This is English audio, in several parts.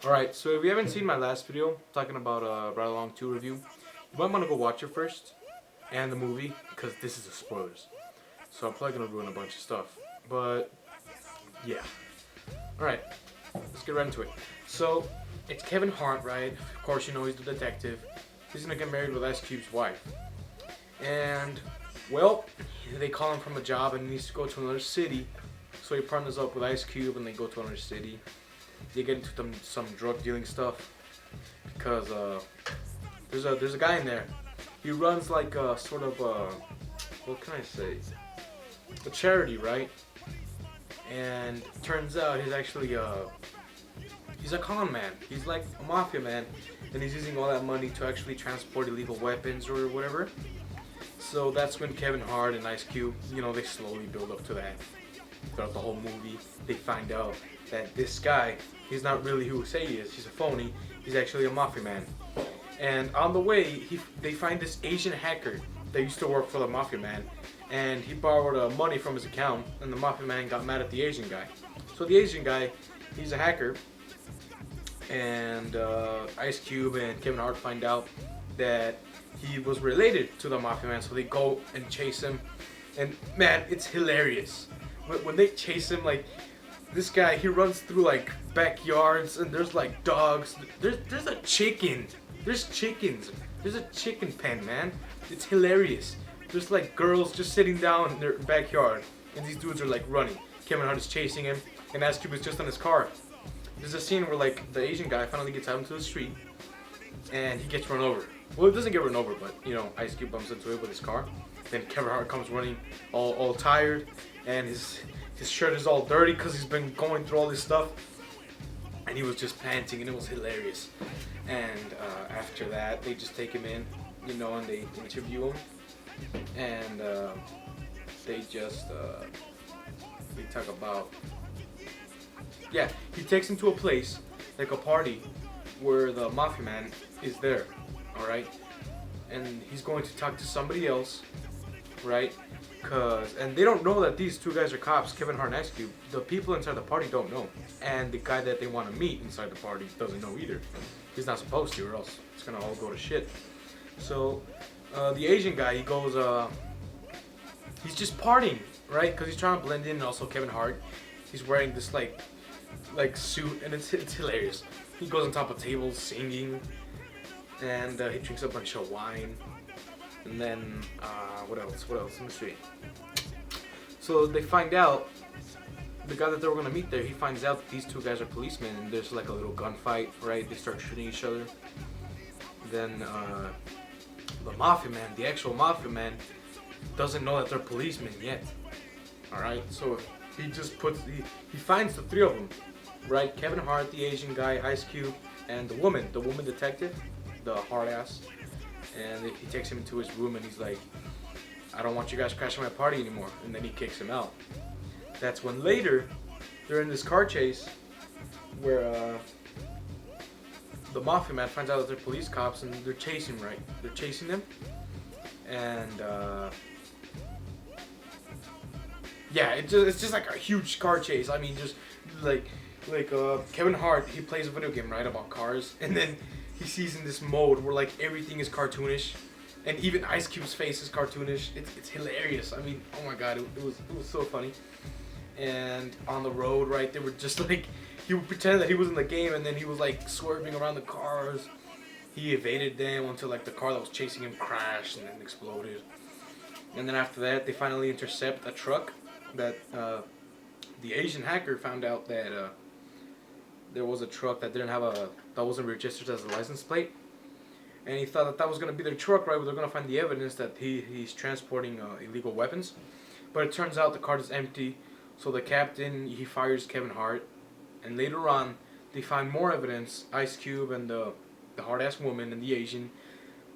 Alright, so if you haven't seen my last video talking about Ride Along 2 review, you might want to go watch it first, and the movie, because this is the spoilers. So I'm probably going to ruin a bunch of stuff. But, yeah. Alright, let's get right into it. So, it's Kevin Hart, right? Of course you know he's the detective. He's going to get married with Ice Cube's wife. And, well, they call him from a job and he needs to go to another city. So he partners up with Ice Cube and they go to another city. They get into some drug dealing stuff because there's a guy in there. He runs like a sort of what can I say? A charity, right? And turns out he's actually he's a con man. He's like a mafia man, and he's using all that money to actually transport illegal weapons or whatever. So that's when Kevin Hart and Ice Cube, they slowly build up to that. Throughout the whole movie, they find out that this guy, he's not really who he say he is. He's a phony. He's actually a mafia man. And on the way, they find this Asian hacker that used to work for the mafia man, and he borrowed money from his account, and the mafia man got mad at the Asian guy. So the Asian guy, he's a hacker, and Ice Cube and Kevin Hart find out that he was related to the mafia man, so they go and chase him. And man, it's hilarious. When they chase him, like, this guy, he runs through like backyards and there's like dogs. There's a chicken. There's chickens. There's a chicken pen, man. It's hilarious. There's like girls just sitting down in their backyard and these dudes are like running. Kevin Hart is chasing him and Ice Cube is just in his car. There's a scene where like the Asian guy finally gets out into the street and he gets run over. Well, it doesn't get run over, but Ice Cube bumps into it with his car. Then Kevin Hart comes running all tired and his shirt is all dirty because he's been going through all this stuff, and he was just panting and it was hilarious. And after that they just take him in, and they interview him, and they just they talk about, yeah, he takes him to a place like a party where the mafia man is there, all right, and he's going to talk to somebody else, right? And they don't know that these two guys are cops, Kevin Hart and Ice Cube. The people inside the party don't know. And the guy that they want to meet inside the party doesn't know either. He's not supposed to, or else it's going to all go to shit. So, the Asian guy, he goes, he's just partying, right? Because he's trying to blend in, and also Kevin Hart. He's wearing this, like suit, and it's hilarious. He goes on top of tables singing, and he drinks a bunch of wine. And then, what else? Let me see. So they find out, the guy that they were going to meet there, he finds out that these two guys are policemen, and there's like a little gunfight, right? They start shooting each other. Then the mafia man, the actual mafia man, doesn't know that they're policemen yet. Alright, so he just he finds the three of them, right? Kevin Hart, the Asian guy, Ice Cube, and the woman detective, the hard ass. And he takes him into his room and he's like, I don't want you guys crashing my party anymore. And then he kicks him out. That's when later, they're in this car chase where the mafia man finds out that they're police cops and they're chasing, right? They're chasing them. And yeah, it's just like a huge car chase. I mean, just like Kevin Hart, he plays a video game, right, about cars. And then he sees in this mode where like everything is cartoonish, and even Ice Cube's face is cartoonish. It's hilarious. I mean, oh my god, it was so funny. And on the road, right, they were just like, he would pretend that he was in the game, and then he was like swerving around the cars. He evaded them until like the car that was chasing him crashed and then exploded. And then after that, they finally intercept a truck that the Asian hacker found out that there was a truck that that wasn't registered as a license plate, and he thought that was gonna be their truck, right? But they're gonna find the evidence that he's transporting illegal weapons, but it turns out the car is empty. So the captain, he fires Kevin Hart, and later on they find more evidence. Ice Cube and the hard ass woman and the Asian,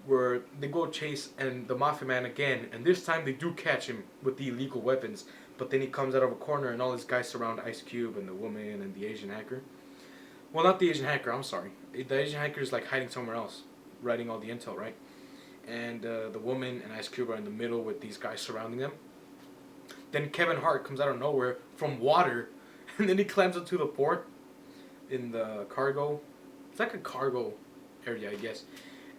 where they go chase and the mafia man again, and this time they do catch him with the illegal weapons. But then he comes out of a corner and all these guys surround Ice Cube and the woman and the Asian hacker. Well, not the Asian hacker, I'm sorry. The Asian hacker is like hiding somewhere else, writing all the intel, right? And the woman and Ice Cube are in the middle with these guys surrounding them. Then Kevin Hart comes out of nowhere from water, and then he climbs up to the port in the cargo it's like a cargo area, I guess.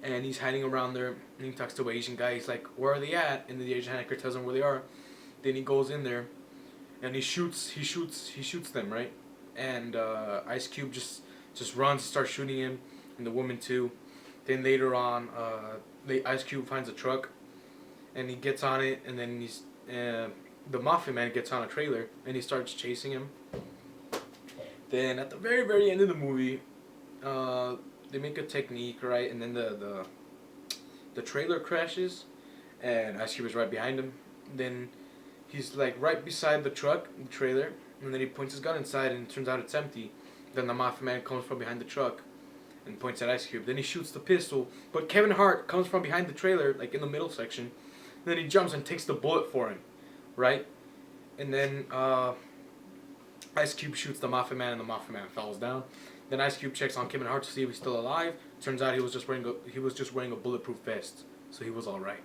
And he's hiding around there, and he talks to an Asian guy. He's like, "Where are they at?" And the Asian hacker tells him where they are. Then he goes in there, and he shoots them, right? And Ice Cube just runs, starts shooting him, and the woman too. Then later on, Ice Cube finds a truck, and he gets on it, and then the Mafia Man gets on a trailer, and he starts chasing him. Then at the very very end of the movie, they make a technique, right, and then the trailer crashes, and Ice Cube is right behind him. Then he's like right beside the truck, the trailer, and then he points his gun inside, and it turns out it's empty. Then the Mafia Man comes from behind the truck and points at Ice Cube. Then he shoots the pistol, but Kevin Hart comes from behind the trailer, like in the middle section. And then he jumps and takes the bullet for him, right? And then Ice Cube shoots the Mafia Man, and the Mafia Man falls down. Then Ice Cube checks on Kevin Hart to see if he's still alive. Turns out he was just wearing a bulletproof vest, so he was all right.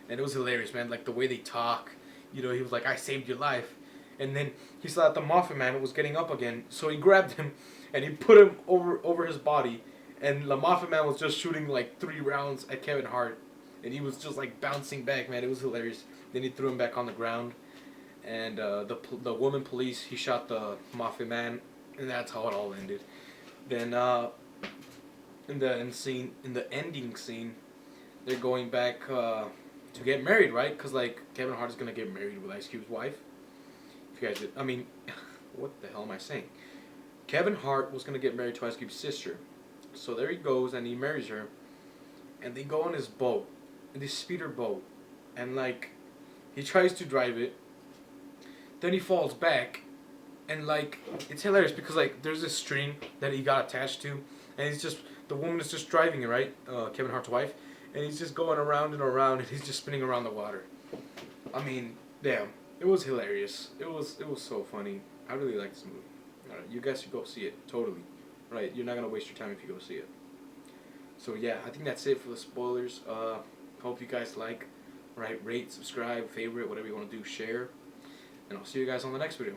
And it was hilarious, man. Like the way they talk, he was like, "I saved your life," and then he saw that the Mafia Man was getting up again, so he grabbed him and he put him over his body, and the Mafia Man was just shooting like 3 rounds at Kevin Hart, and he was just like bouncing back, man. It was hilarious. Then he threw him back on the ground, and the woman police, he shot the Mafia Man, and that's how it all ended. Then in the ending scene, they're going back to get married, right? Cause like Kevin Hart is gonna get married with Ice Cube's wife. If you guys did, I mean, what the hell am I saying? Kevin Hart was gonna get married to Ice Cube's sister, so there he goes and he marries her, and they go on his boat, in this speeder boat, and like he tries to drive it, then he falls back. And like it's hilarious because like there's this string that he got attached to, and the woman is just driving it, right? Kevin Hart's wife, and he's just going around and around, and he's just spinning around the water. I mean, damn, it was hilarious. It was so funny. I really like this movie. Alright, you guys should go see it. Totally, right? You're not gonna waste your time if you go see it. So yeah, I think that's it for the spoilers. Hope you guys like, right? Rate, subscribe, favorite, whatever you want to do, share, and I'll see you guys on the next video.